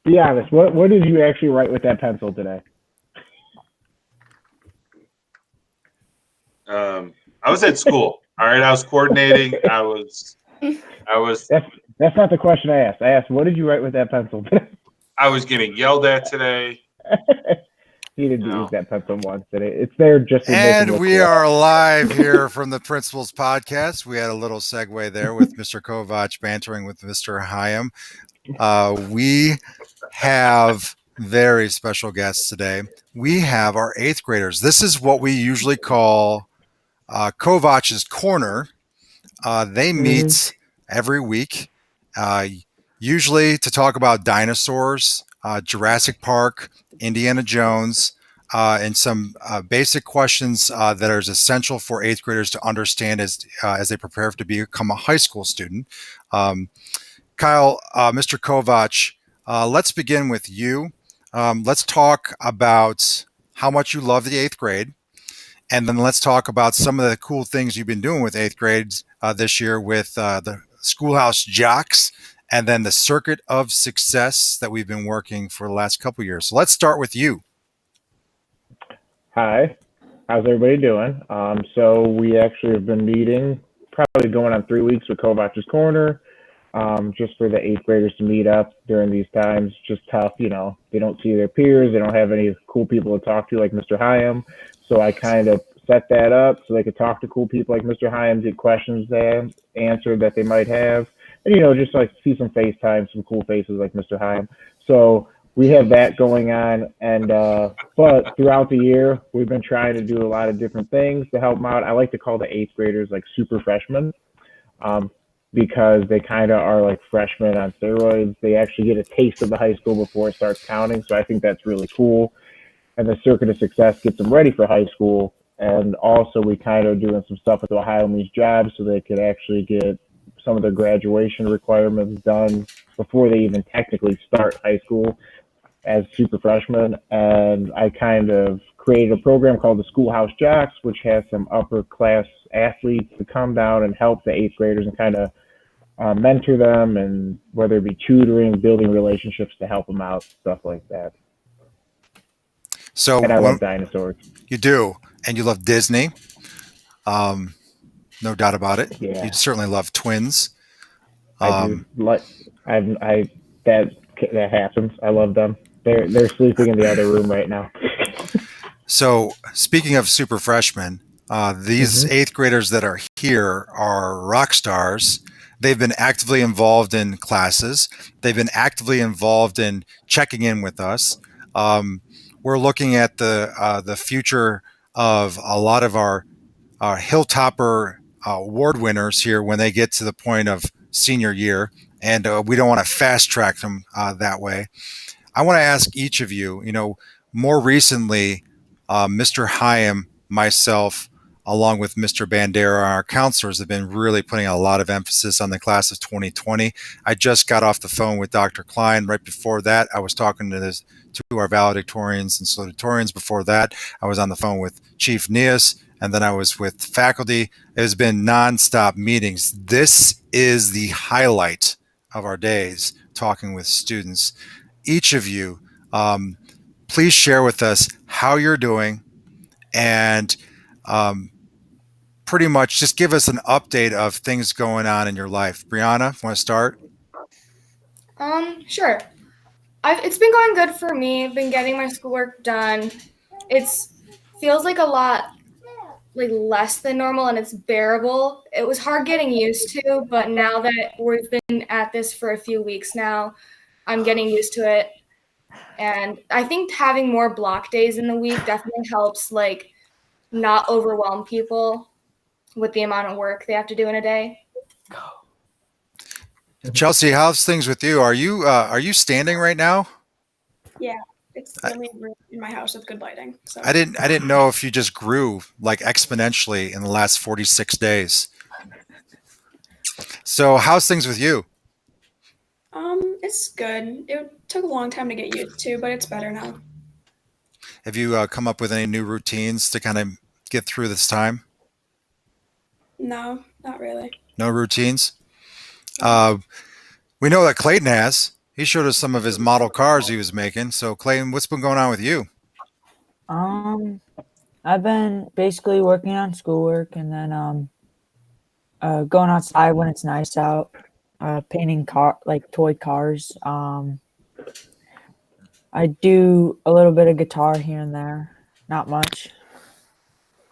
Be honest. What did you actually write with that pencil today? I was at school. All right, I was coordinating. I was That's that's not the question I asked. I asked what did you write with that pencil today? I was getting yelled at today. He You didn't use know, that pencil once today. It's there just to make him And look we cool. are live here from the Principals Podcast. We had a little segue there with Mr. Kovach bantering with Mr. Hyam. We have very special guests today. We have our eighth graders. This is what we usually call Kovach's Corner. They Hmm. meet every week, uh, usually to talk about dinosaurs, Jurassic Park, Indiana Jones, and some basic questions that are essential for eighth graders to understand as they prepare to become a high school student. Um, Kyle, Mr. Kovach, let's begin with you. Let's talk about how much you love the eighth grade. And then let's talk about some of the cool things you've been doing with eighth grades this year with the Schoolhouse Jocks and then the Circuit of Success that we've been working for the last couple of years. So let's start with you. Hi, how's everybody doing? So we actually have been meeting, probably going on 3 weeks with Kovach's Corner, just for the eighth graders to meet up during these times. Just tough, they don't see their peers, they don't have any cool people to talk to like Mr. Hyam. So I kind of set that up so they could talk to cool people like Mr. Hyam, get questions they answered that they might have, and just like see some FaceTime, some cool faces like Mr. Hyam. So we have that going on, and but throughout the year we've been trying to do a lot of different things to help them out. I like to call the eighth graders like super freshmen, um, because they kind of are like freshmen on steroids. They actually get a taste of the high school before it starts counting, so I think that's really cool. And the Circuit of Success gets them ready for high school. And also, we kind of doing some stuff with Ohio Means Jobs so they could actually get some of their graduation requirements done before they even technically start high school as super freshmen. And I kind of created a program called the Schoolhouse Jocks, which has some upper class athletes to come down and help the eighth graders and kind of mentor them, and whether it be tutoring, building relationships to help them out, stuff like that. So And I when love dinosaurs. you do, and you love Disney, um, no doubt about it. You Yeah, certainly love twins. I do. Um, Like I that that happens. I love them. They're sleeping in the other room right now. so speaking of super freshmen, these Hmm. eighth graders that are here are rock stars. They've been actively involved in classes. They've been actively involved in checking in with us. Um, we're looking at the future of a lot of our Hilltopper award winners here when they get to the point of senior year, and we don't want to fast track them that way. I want to ask each of you, more recently, Mr. Hyam, myself, along with Mr. Bandera, our counselors have been really putting a lot of emphasis on the class of 2020. I just got off the phone with Dr. Klein. Right before that, I was talking to our valedictorians and salutatorians. Before that, I was on the phone with Chief Nias, and then I was with faculty. It has been nonstop meetings. This is the highlight of our days, talking with students. Each of you, um, please share with us how you're doing and um, pretty much just give us an update of things going on in your life. Brianna, want to start? Sure. It's been going good for me. Been getting my schoolwork done. It's feels like a lot like less than normal and it's bearable. It was hard getting used to, but now that we've been at this for a few weeks now, I'm getting used to it. And I think having more block days in the week definitely helps like not overwhelm people with the amount of work they have to do in a day. Chelsea, how's things with you? Are you standing right now? Yeah, it's I, the only room in my house with good lighting. So, I didn't know if you just grew like exponentially in the last 46 days. So how's things with you? it's good. It took a long time to get used to, but it's better now. Have you come up with any new routines to kind of get through this time? No, not really. No routines. No. Uh, we know that Clayton has. He showed us some of his model cars he was making. So, Clayton, what's been going on with you? I've been basically working on schoolwork and then going outside when it's nice out, painting toy cars. I do a little bit of guitar here and there, not much.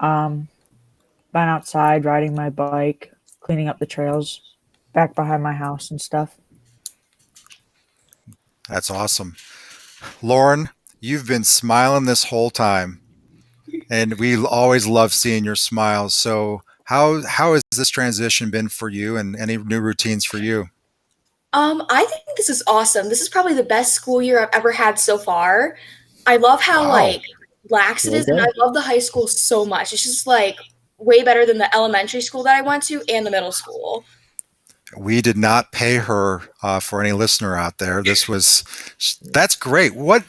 Been outside riding my bike, cleaning up the trails back behind my house and stuff. That's awesome. Lauren, you've been smiling this whole time, and we always love seeing your smiles. So, how has this transition been for you, and any new routines for you? I think this is awesome. This is probably the best school year I've ever had so far. I love how Wow. lax it is, and Okay. I love the high school so much. It's just way better than the elementary school that I went to and the middle school. We did not pay her for any listener out there. That's great. What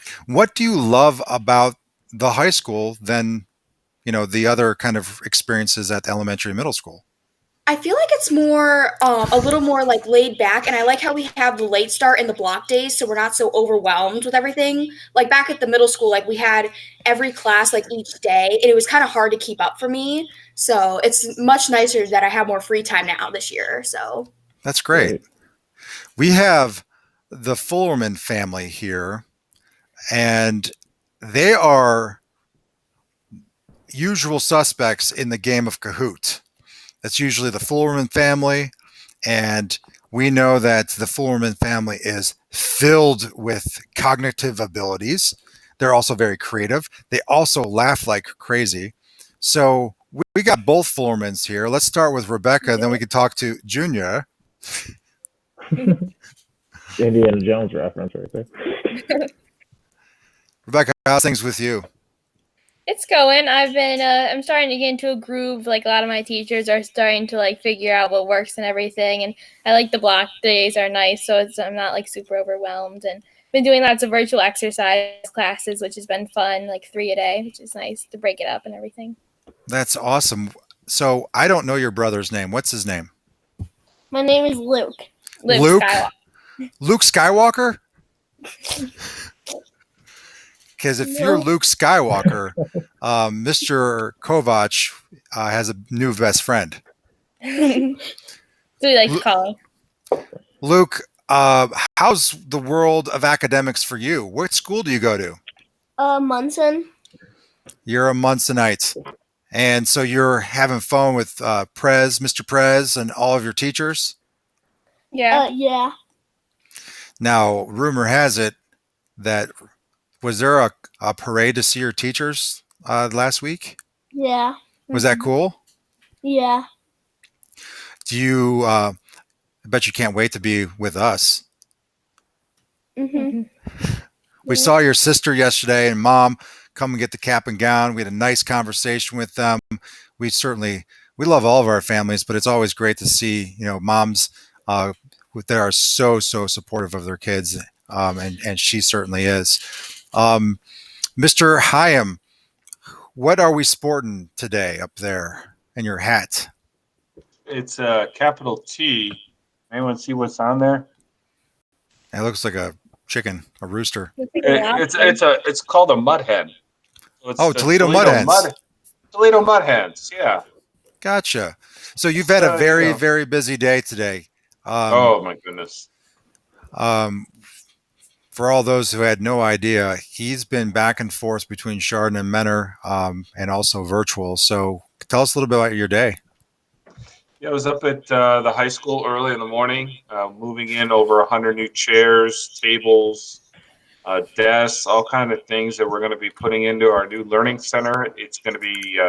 do you love about the high school than the other kind of experiences at the elementary and middle school? I feel like it's more, a little more laid back, and I like how we have the late start and the block days, so we're not so overwhelmed with everything. Like back at the middle school, we had every class each day, and it was kind of hard to keep up for me. So it's much nicer that I have more free time now this year. So That's great. We have the Fullerman family here, and they are usual suspects in the game of Kahoot. That's usually the Fullerman family, and we know that the Fullerman family is filled with cognitive abilities. They're also very creative. They also laugh like crazy. So we got both Fullermans here. Let's start with Rebecca, then we can talk to Junior. Indiana Jones reference right there. Rebecca, how's things with you? It's going. I'm starting to get into a groove. A lot of my teachers are starting to figure out what works and everything. And I like the block days are nice. So I'm not super overwhelmed, and been doing lots of virtual exercise classes, which has been fun, 3 a day, which is nice to break it up and everything. That's awesome. So I don't know your brother's name. What's his name? My name is Luke. Luke Skywalker. Luke Skywalker? Because if you're Luke Skywalker, Mr. Kovach has a new best friend. So we like to call him. Luke, how's the world of academics for you? What school do you go to? Munson. You're a Munsonite. And so you're having fun with Mr. Prez, and all of your teachers? Yeah. Yeah. Now, rumor has it that was there a parade to see your teachers last week? Yeah. Was that cool? Yeah. Do you? I bet you can't wait to be with us. Mhm. We saw your sister yesterday and mom come and get the cap and gown. We had a nice conversation with them. We love all of our families, but it's always great to see moms that are so supportive of their kids, and she certainly is. Mr. Hyam, what are we sporting today up there in your hat? It's a capital T. Anyone see what's on there? It looks like a chicken, a rooster. It's called a mud hen. So it's the Toledo Mud Hens. Toledo Mud Hens. Yeah. Gotcha. So you've had a very very busy day today. Oh my goodness. For all those who had no idea, he's been back and forth between Chardon and Menor, and also virtual. So tell us a little bit about your day. Yeah, I was up at the high school early in the morning, moving in over 100 new chairs, tables, desks, all kind of things that we're going to be putting into our new learning center. It's going to be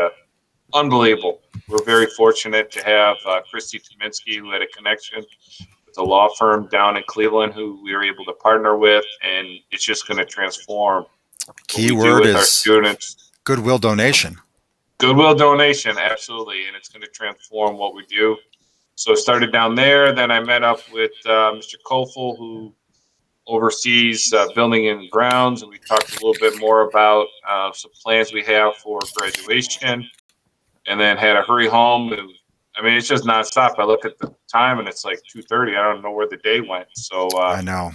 unbelievable. We're very fortunate to have Christy Tominski, who had a connection with a law firm down in Cleveland, who we were able to partner with, and it's just going to transform Key what we do word with our is students. goodwill donation. Goodwill donation, absolutely, and it's going to transform what we do. So I started down there. Then I met up with Mr. Kofel, who oversees building and grounds, and we talked a little bit more about some plans we have for graduation, and then had to hurry home. And I mean, it's just nonstop. I look at the time, and it's 2:30. I don't know where the day went. So I know.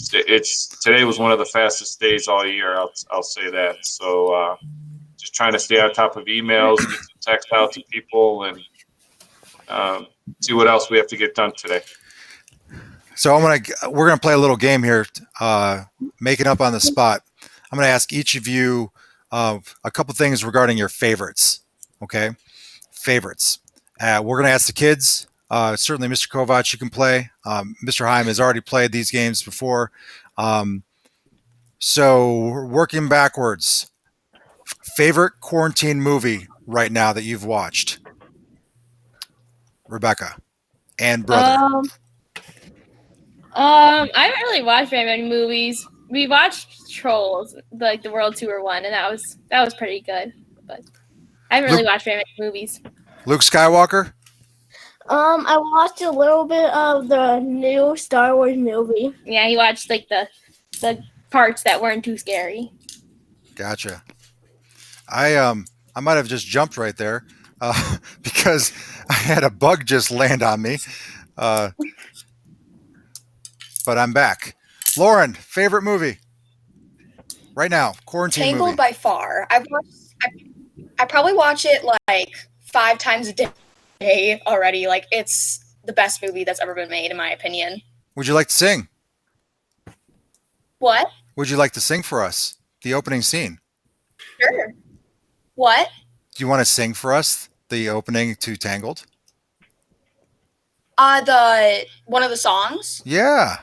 today was one of the fastest days all year. I'll say that. So just trying to stay on top of emails, get some text out to people, and see what else we have to get done today. So we're gonna play a little game here, making up on the spot. I'm gonna ask each of you a couple things regarding your favorites. Okay, favorites. We're gonna ask the kids. Certainly, Mr. Kovach, you can play. Mr. Heim has already played these games before. So we're working backwards. Favorite quarantine movie right now that you've watched, Rebecca and brother. I haven't really watched very many movies. We watched Trolls, like the World Tour one, and that was pretty good. But I haven't really watched very many movies. Luke Skywalker. I watched a little bit of the new Star Wars movie. Yeah, he watched like the parts that weren't too scary. Gotcha. I might have just jumped right there because I had a bug just land on me. But I'm back. Lauren, favorite movie right now? Quarantine Tangled movie. by far. I probably watch it like 5 times a day already. Like, it's the best movie that's ever been made, in my opinion. Would you like to sing? What? Would you like to sing for us? The opening scene. Sure. What? Do you want to sing for us the opening to Tangled? The one of the songs? Yeah.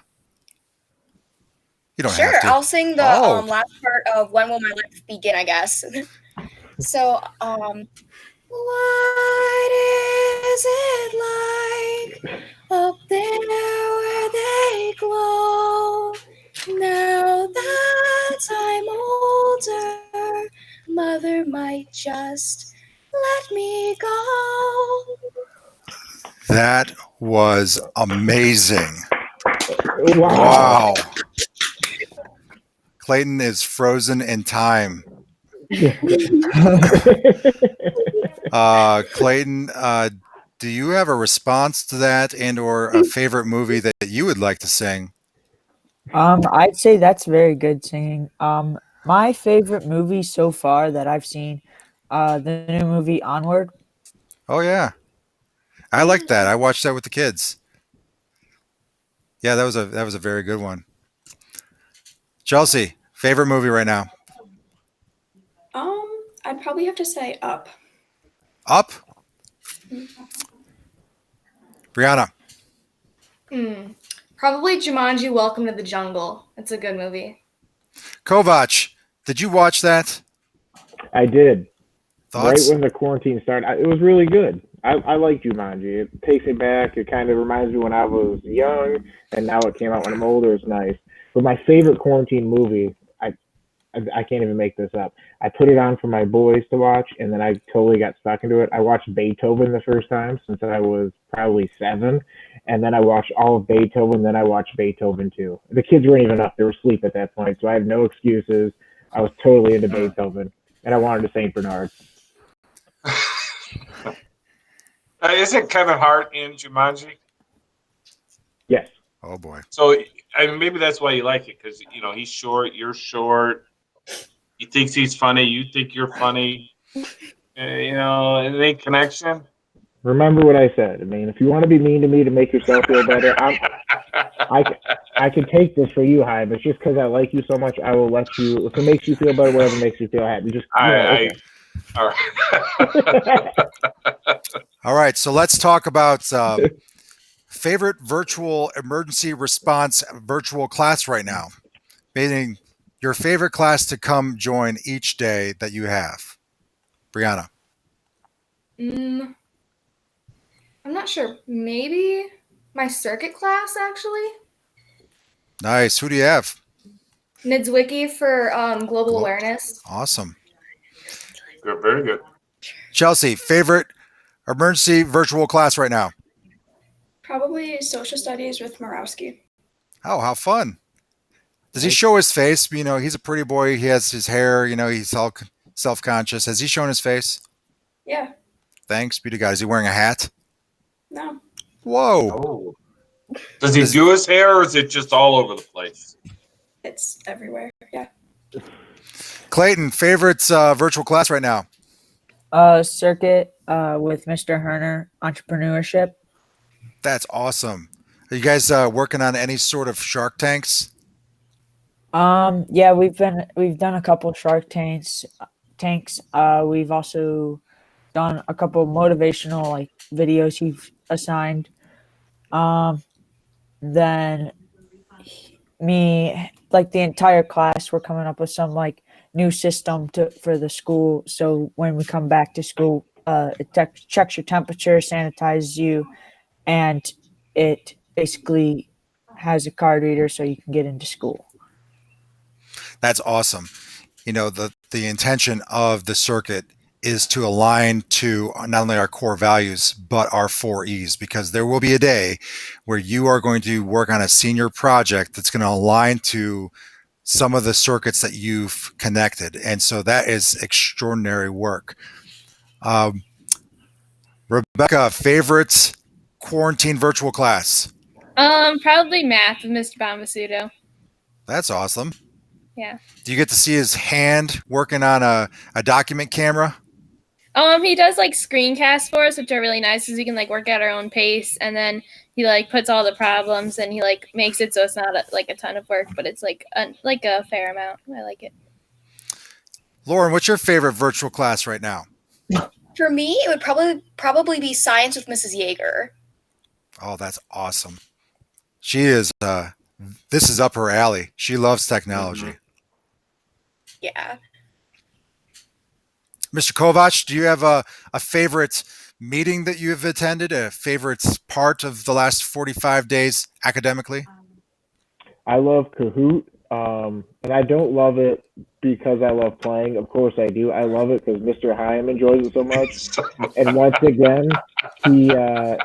You don't Sure, have to. I'll sing the Oh. last part of When Will My Life Begin, I guess. So, what is it like up there where they glow? Now that I'm older, Mother might just let me go. That was amazing. Wow. Wow. Clayton is frozen in time. Clayton, do you have a response to that and or a favorite movie that you would like to sing? I'd say that's very good singing. My favorite movie so far that I've seen, the new movie Onward. Oh yeah. I like that. I watched that with the kids. Yeah, that was a very good one. Chelsea, favorite movie right now? I'd probably have to say Up. Up? Brianna. Probably Jumanji: Welcome to the Jungle. It's a good movie. Kovach, did you watch that? I did. Thoughts? Right when the quarantine started, it was really good. I like Jumanji. It takes me back. It kind of reminds me when I was young, and now it came out when I'm older. It's nice. But my favorite quarantine movie, I can't even make this up. I put it on for my boys to watch, and then I totally got stuck into it. I watched Beethoven the first time since I was probably 7, and then I watched all of Beethoven, then I watched Beethoven 2. The kids weren't even up. They were asleep at that point, so I had no excuses. I was totally into Beethoven, and I wanted to St. Bernard. Isn't Kevin Hart in Jumanji? Yes. Oh boy. So maybe that's why you like it, because he's short, you're short. He thinks he's funny, you think you're funny. It ain't connection. Remember what I said. I mean, if you want to be mean to me to make yourself feel better, I can take this for you, Hyde. It's just because I like you so much, I will let you. If it makes you feel better, whatever makes you feel happy. Just okay. All right. All right, so let's talk about favorite virtual emergency response virtual class right now. Meaning your favorite class to come join each day that you have. Brianna. I'm not sure. Maybe my circuit class, actually. Nice. Who do you have? Nidzwicki for global awareness. Awesome. Good, very good. Chelsea, favorite emergency virtual class right now? Probably social studies with Morawski. Oh, how fun. Does he show his face? He's a pretty boy. He has his hair. He's all self-conscious. Has he shown his face? Yeah. Thanks be to God. Is he wearing a hat? No. Whoa. Oh. Does he do his hair, or is it just all over the place? It's everywhere. Yeah. Clayton, favorites virtual class right now? Circuit with Mr. Herner, entrepreneurship. That's awesome. Are you guys working on any sort of Shark Tanks? Yeah, we've done a couple Shark Tanks. We've also done a couple motivational like videos he's assigned. Then me, like the entire class, we're coming up with some like new system for the school. So when we come back to school, it checks your temperature, sanitizes you, and it basically has a card reader so you can get into school. That's awesome. You know, the intention of the circuit is to align to not only our core values, but our 4 E's, because there will be a day where you are going to work on a senior project that's going to align to some of the circuits that you've connected. And so that is extraordinary work. Rebecca, favorite quarantine virtual class? Probably math with Mr. Bombasudo. That's awesome. Yeah. Do you get to see his hand working on a document camera? He does like screencasts for us, which are really nice because we can like work at our own pace, and then he like puts all the problems and he like makes it so it's not like a ton of work, but it's like a fair amount. I like it. Lauren, what's your favorite virtual class right now? For me, it would probably be science with Mrs. Yeager. Oh, that's awesome. She is, this is up her alley. She loves technology. Mm-hmm. Yeah. Mr. Kovach, do you have a favorite meeting that you have attended, a favorite part of the last 45 days academically? I love Kahoot, and I don't love it because I love playing. Of course I do. I love it because Mr. Hyam enjoys it so much. And once again, he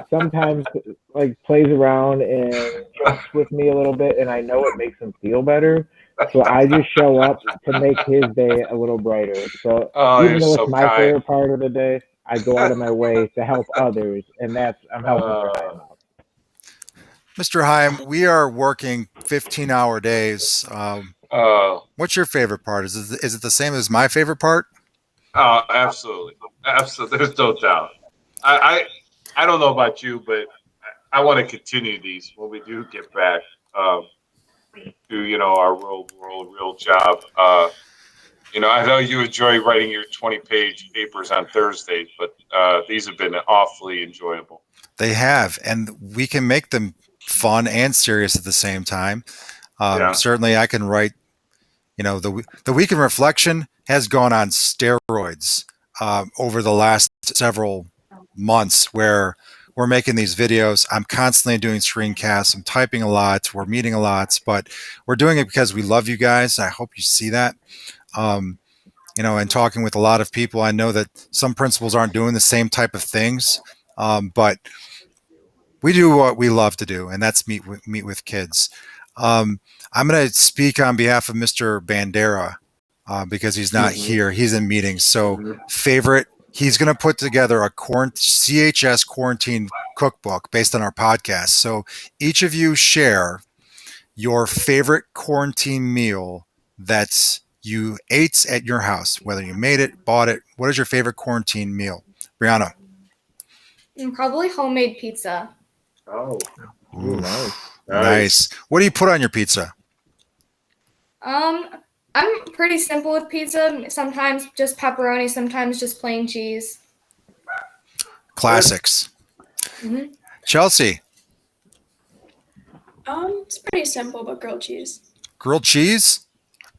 sometimes like plays around and jokes with me a little bit, and I know it makes him feel better. So I just show up to make his day a little brighter. So even though it's my favorite part of the day, I go out of my way to help others, and I'm helping Mr. Hyam out. Mr. Hyam, we are working 15-hour days. What's your favorite part? Is it the same as my favorite part? Oh, absolutely. Absolutely. There's no doubt. I don't know about you, but I want to continue these when we do get back to, our real world, real job. I know you enjoy writing your 20-page papers on Thursdays, but these have been awfully enjoyable. They have, and we can make them fun and serious at the same time. Certainly I can write, the week in reflection has gone on steroids over the last several months, where we're making these videos. I'm constantly doing screencasts. I'm typing a lot. We're meeting a lot, but we're doing it because we love you guys. I hope you see that. And talking with a lot of people, I know that some principals aren't doing the same type of things, but we do what we love to do, and that's meet with kids. I'm going to speak on behalf of Mr. Bandera because he's not here. He's in meetings. So he's going to put together a CHS quarantine cookbook based on our podcast. So each of you share your favorite quarantine meal that you ate at your house, whether you made it, bought it. What is your favorite quarantine meal? Brianna? Probably homemade pizza. Oh, nice. What do you put on your pizza? I'm pretty simple with pizza. Sometimes just pepperoni, sometimes just plain cheese. Classics. Mm-hmm. Chelsea? It's pretty simple, but grilled cheese. Grilled cheese?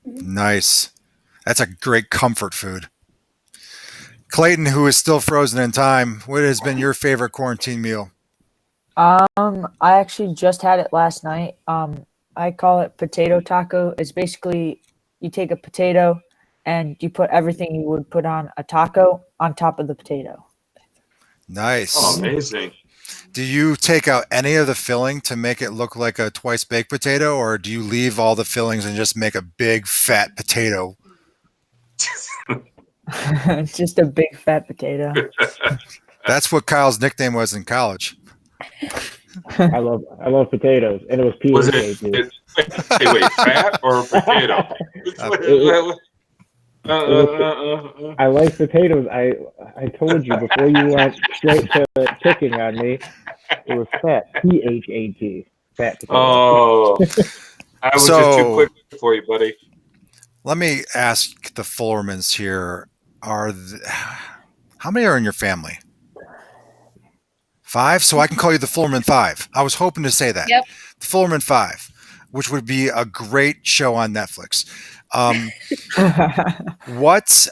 Mm-hmm. Nice. That's a great comfort food. Clayton, who is still frozen in time, what has been your favorite quarantine meal? I actually just had it last night. I call it potato taco. It's basically you take a potato and you put everything you would put on a taco on top of the potato. Nice. Oh, amazing. Do you take out any of the filling to make it look like a twice baked potato, or do you leave all the fillings and just make a big fat potato? Just a big fat potato. That's what Kyle's nickname was in college. I love potatoes, and it was Was PHAT. wait, fat or potato? I like potatoes. I told you before you went straight to picking on me. It was fat. PHAT. Fat potato. Oh, I was just too So quick for you, buddy. let me ask the Fullermans here: how many are in your family? 5. So I can call you the Fullerman 5. I was hoping to say that. Yep. The Fullerman 5, which would be a great show on Netflix. What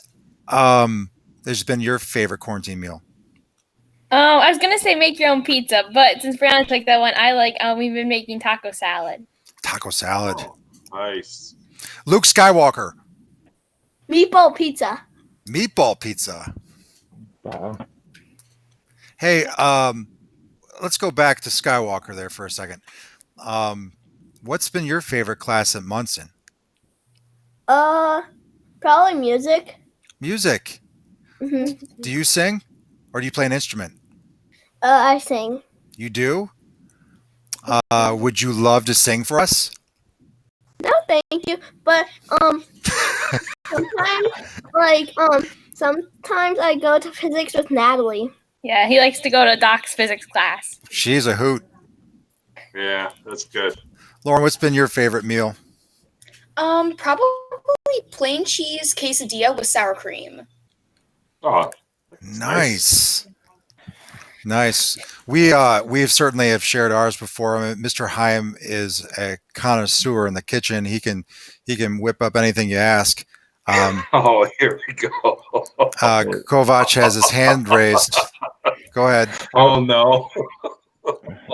has been your favorite quarantine meal? Oh, I was gonna say make your own pizza, but since Brianna took that one, I like we've been making taco salad. Taco salad. Oh, nice. Luke Skywalker. Meatball pizza. Meatball pizza. Wow. Hey, let's go back to Skywalker there for a second. What's been your favorite class at Munson? Probably music. Music. hmm Do you sing or do you play an instrument? I sing. You do? Would you love to sing for us? No, thank you. But sometimes sometimes I go to physics with Natalie. Yeah, he likes to go to Doc's physics class. She's a hoot. Yeah, that's good. Lauren, what's been your favorite meal? Probably plain cheese quesadilla with sour cream. Oh, Nice. Nice. We've certainly have shared ours before. I mean, Mr. Haim is a connoisseur in the kitchen. He can whip up anything you ask. oh, here we go. Kovach has his hand raised. Go ahead. Oh no.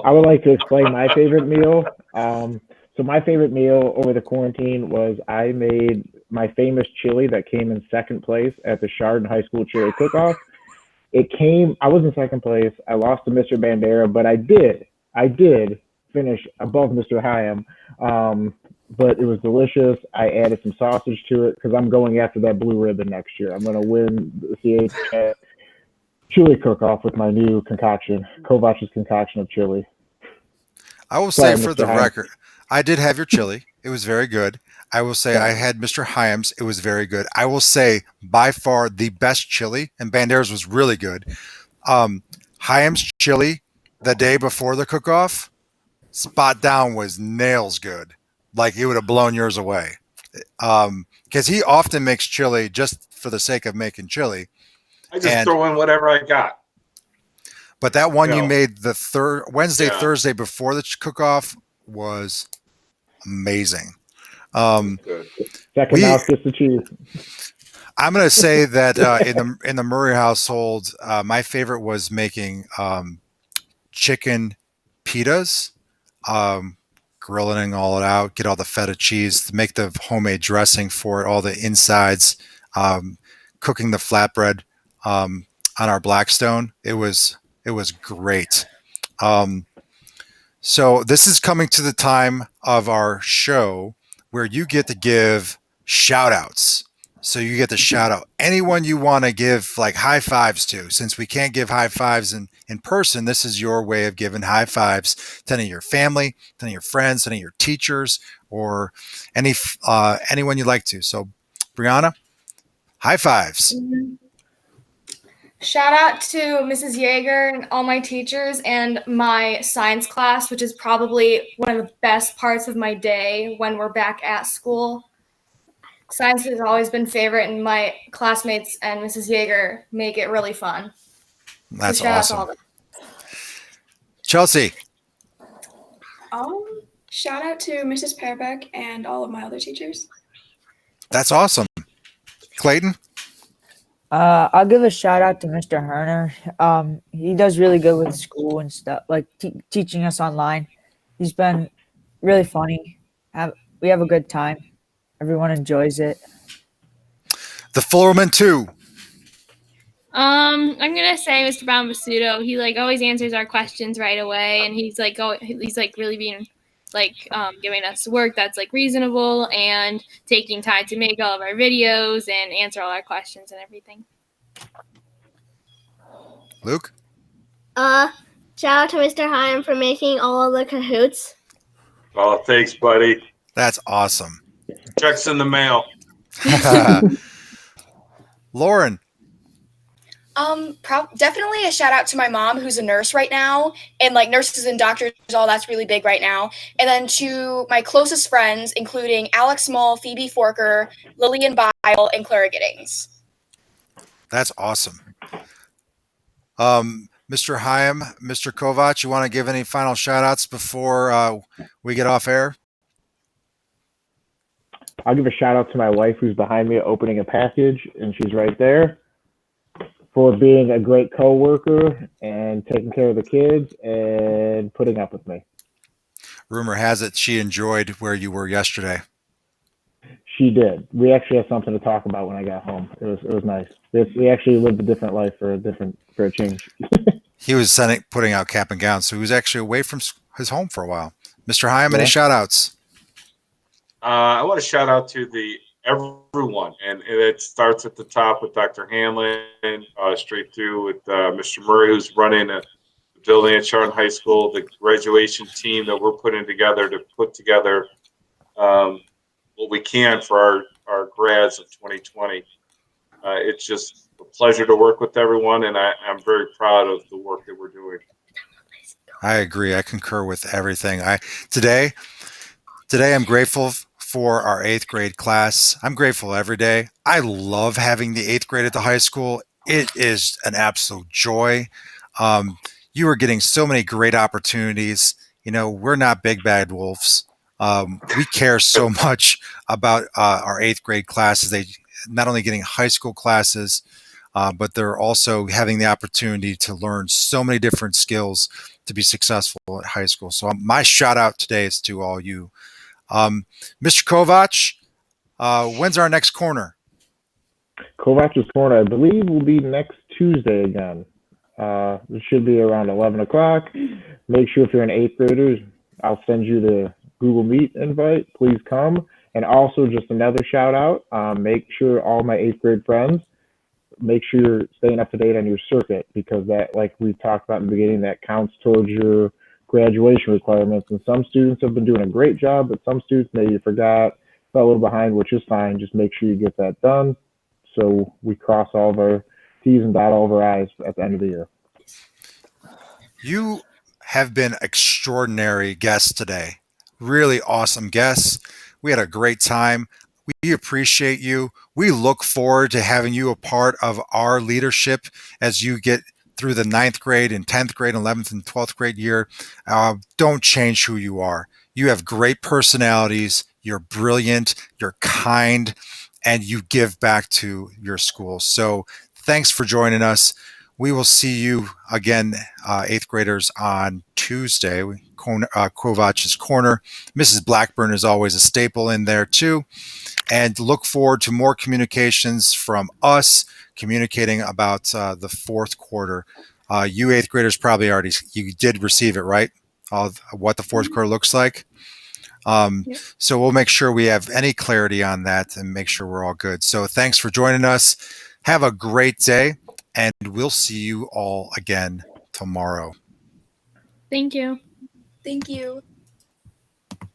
I would like to explain my favorite meal. So my favorite meal over the quarantine was I made my famous chili that came in second place at the Chardon High School Chili Cook-Off. I was in second place. I lost to Mr. Bandera, but I did finish above Mr. Hyam. But it was delicious. I added some sausage to it because I'm going after that blue ribbon next year. I'm going to win the CHS chili cook-off with my new concoction, Kovach's concoction of chili. I will say Sorry, for Mr. the Hyam. record, I did have your chili. It was very good. I will say I had Mr. Hyam's. It was very good. I will say by far the best chili, and Bandera's was really good. Hyam's chili the day before the cook-off, spot down was nails good. Like it would have blown yours away. Because he often makes chili just for the sake of making chili. I just throw in whatever I got. But that one you No. made the Wednesday, Yeah. Thursday before the cook-off was amazing. Good. Second mouth gets the cheese. I'm going to say that in the Murray household, my favorite was making chicken pitas, grilling all it out, get all the feta cheese, make the homemade dressing for it, all the insides, cooking the flatbread on our Blackstone. It was great. So this is coming to the time of our show where you get to give shout outs. So you get to shout out anyone you want to give like high fives to. Since we can't give high fives in person, this is your way of giving high fives to any of your family, to any of your friends, to any of your teachers, or anyone you'd like to. So Brianna, high fives. Shout out to Mrs. Yeager and all my teachers and my science class, which is probably one of the best parts of my day when we're back at school. Science has always been favorite, and my classmates and Mrs. Yeager make it really fun. That's so shout awesome. out to all Chelsea. Shout out to Mrs. Pearbeck and all of my other teachers. That's awesome. Clayton. I'll give a shout out to Mr. Herner. He does really good with school and stuff, like teaching us online. He's been really funny. We have a good time. Everyone enjoys it. The Fullerman 2. I'm gonna say Mr. Brown Basuto. He like always answers our questions right away, and he's like really being like giving us work that's like reasonable and taking time to make all of our videos and answer all our questions and everything. Luke. Shout out to Mr. Heim for making all of the Kahoots. Oh, thanks, buddy. That's awesome. Checks in the mail. Lauren. Definitely a shout out to my mom, who's a nurse right now, and like nurses and doctors, all that's really big right now. And then to my closest friends, including Alex Small, Phoebe Forker, Lillian Bile, and Clara Giddings. That's awesome. Mr. Hyam, Mr. Kovach, you want to give any final shout outs before we get off air? I'll give a shout out to my wife who's behind me opening a package, and she's right there, for being a great coworker and taking care of the kids and putting up with me. Rumor has it she enjoyed where you were yesterday. She did. We actually had something to talk about when I got home. It was nice. We actually lived a different life for a change. He was putting out cap and gowns, so he was actually away from his home for a while. Mr. Hyam, any shout outs? I want to shout out to everyone, and it starts at the top with Dr. Hanlon, straight through with Mr. Murray, who's running the building at Charlton High School, the graduation team that we're putting together to put together what we can for our grads of 2020. It's just a pleasure to work with everyone, and I'm very proud of the work that we're doing. I agree. I concur with everything. Today I'm grateful for our 8th grade class. I'm grateful every day. I love having the 8th grade at the high school. It is an absolute joy. You are getting so many great opportunities. You know, we're not big bad wolves. We care so much about our 8th grade classes. They not only getting high school classes, but they're also having the opportunity to learn so many different skills to be successful at high school. So my shout out today is to all you. Mr. Kovach, when's our next corner? Kovach's Corner, I believe, will be next Tuesday again. It should be around 11 o'clock. Make sure if you're an 8th grader, I'll send you the Google Meet invite. Please come. And also, just another shout out, make sure all my 8th grade friends, make sure you're staying up to date on your circuit, because that, like we talked about in the beginning, that counts towards your graduation requirements. And some students have been doing a great job, but some students maybe forgot, fell a little behind, which is fine. Just make sure you get that done so we cross all of our T's and dot all of our I's at the end of the year. You have been extraordinary guests today. Really awesome guests. We had a great time. We appreciate you. We look forward to having you a part of our leadership as you get through the 9th grade and 10th grade, 11th and 12th grade year. Don't change who you are. You have great personalities. You're brilliant. You're kind. And you give back to your school. So thanks for joining us. We will see you again, 8th graders, on Tuesday. Kovach's Corner. Mrs. Blackburn is always a staple in there too. And look forward to more communications from us communicating about the 4th quarter. You 8th graders probably you did receive it, right? What the 4th quarter looks like. So we'll make sure we have any clarity on that and make sure we're all good. So thanks for joining us. Have a great day, and we'll see you all again tomorrow. Thank you. Thank you.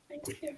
Thank you.